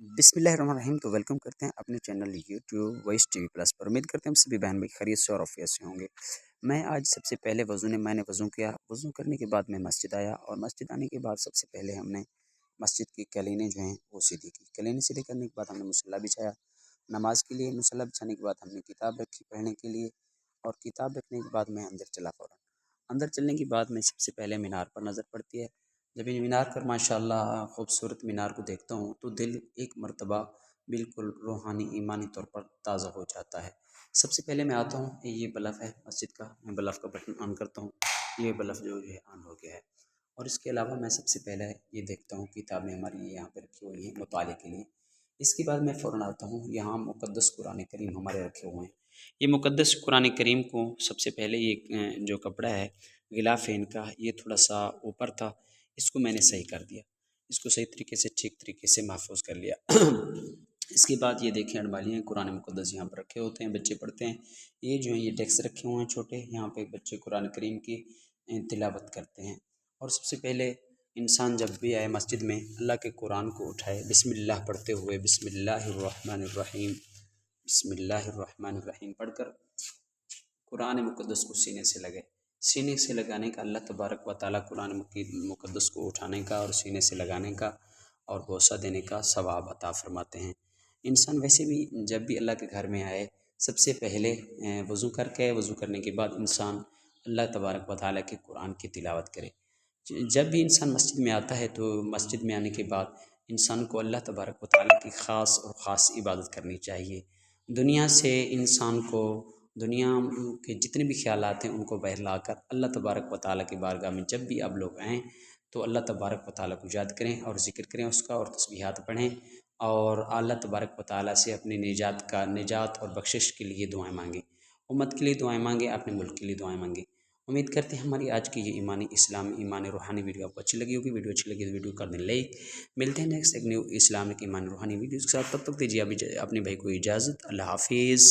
بسم اللہ الرحمن الرحیم تو ویلکم کرتے ہیں اپنے channel YouTube voice TV plus پر۔ امید کرتے ہیں ہم سبھی بہن بھائی خیریت سے اور عافیت سے ہوں گے۔ میں آج سب سے پہلے میں نے وضو کیا، وضو کرنے کے بعد میں مسجد آیا، اور مسجد آنے کے بعد سب سے پہلے ہم نے مسجد کی قالینیں جو ہیں وہ سیدھی کی۔ قالینیں سیدھی کرنے کے بعد ہم نے مصلی بچھایا نماز کے لیے۔ مصلی بچھانے کے بعد ہم نے کتاب رکھی پڑھنے کے لیے، اور کتاب رکھنے کے بعد میں اندر چلا فوراً۔ اندر چلنے کے بعد میں سب سے پہلے مینار پر نظر پڑتی ہے۔ جب یہ مینار پر ماشاءاللہ خوبصورت مینار کو دیکھتا ہوں تو دل ایک مرتبہ بالکل روحانی ایمانی طور پر تازہ ہو جاتا ہے۔ سب سے پہلے میں آتا ہوں، یہ بلف ہے مسجد کا، میں بلف کا بٹن آن کرتا ہوں، یہ بلف جو ہے آن ہو گیا ہے۔ اور اس کے علاوہ میں سب سے پہلے یہ دیکھتا ہوں کتابیں ہماری یہاں پہ رکھی ہوئی ہیں مطالعے کے لیے۔ اس کے بعد میں فوراً آتا ہوں، یہاں مقدس قرآن کریم ہمارے رکھے ہوئے ہیں۔ یہ مقدس قرآن کریم کو سب سے پہلے یہ جو کپڑا ہے غلاف ان کا، یہ تھوڑا سا اوپر تھا، اس کو میں نے صحیح کر دیا، اس کو صحیح طریقے سے ٹھیک طریقے سے محفوظ کر لیا۔ اس کے بعد یہ دیکھیں اڑمالیاں قرآن مقدس یہاں پر رکھے ہوتے ہیں، بچے پڑھتے ہیں۔ یہ جو ہیں یہ ڈیسک رکھے ہوئے ہیں چھوٹے، یہاں پہ بچے قرآن کریم کی تلاوت کرتے ہیں۔ اور سب سے پہلے انسان جب بھی آئے مسجد میں، اللہ کے قرآن کو اٹھائے بسم اللہ پڑھتے ہوئے، بسم اللہ الرحمن الرحیم، بسم اللہ الرحمن الرحیم پڑھ کر قرآن مقدس کو سینے سے لگے۔ سینے سے لگانے کا اللہ تبارک و تعالیٰ قرآن مقدس کو اٹھانے کا اور سینے سے لگانے کا اور بوسہ دینے کا ثواب عطا فرماتے ہیں۔ انسان ویسے بھی جب بھی اللہ کے گھر میں آئے سب سے پہلے وضو کر کے، وضو کرنے کے بعد انسان اللہ تبارک و تعالیٰ کے قرآن کی تلاوت کرے۔ جب بھی انسان مسجد میں آتا ہے تو مسجد میں آنے کے بعد انسان کو اللہ تبارک و تعالیٰ کی خاص اور خاص عبادت کرنی چاہیے۔ دنیا سے انسان کو، دنیا کے جتنے بھی خیالات ہیں ان کو باہر لا کر اللہ تبارک و تعالیٰ کی بارگاہ میں جب بھی آپ لوگ آئیں تو اللہ تبارک و تعالیٰ کو یاد کریں اور ذکر کریں اس کا، اور تسبیحات پڑھیں، اور اللہ تبارک و تعالیٰ سے اپنی نجات اور بخشش کے لیے دعائیں مانگیں، امت کے لیے دعائیں مانگیں، اپنے ملک کے لیے دعائیں مانگیں۔ امید کرتے ہیں ہماری آج کی یہ ایمانی اسلامی ایمانی روحانی ویڈیو آپ کو اچھی لگی ہوگی۔ ویڈیو اچھی لگی تو ویڈیو کر دیں لائک۔ ملتے ہیں نیکسٹ ایک نیو اسلامک ایمانی روحانی ویڈیوز کے ساتھ، تب تک دیجیے اپنے بھائی کو اجازت۔ اللہ حافظ۔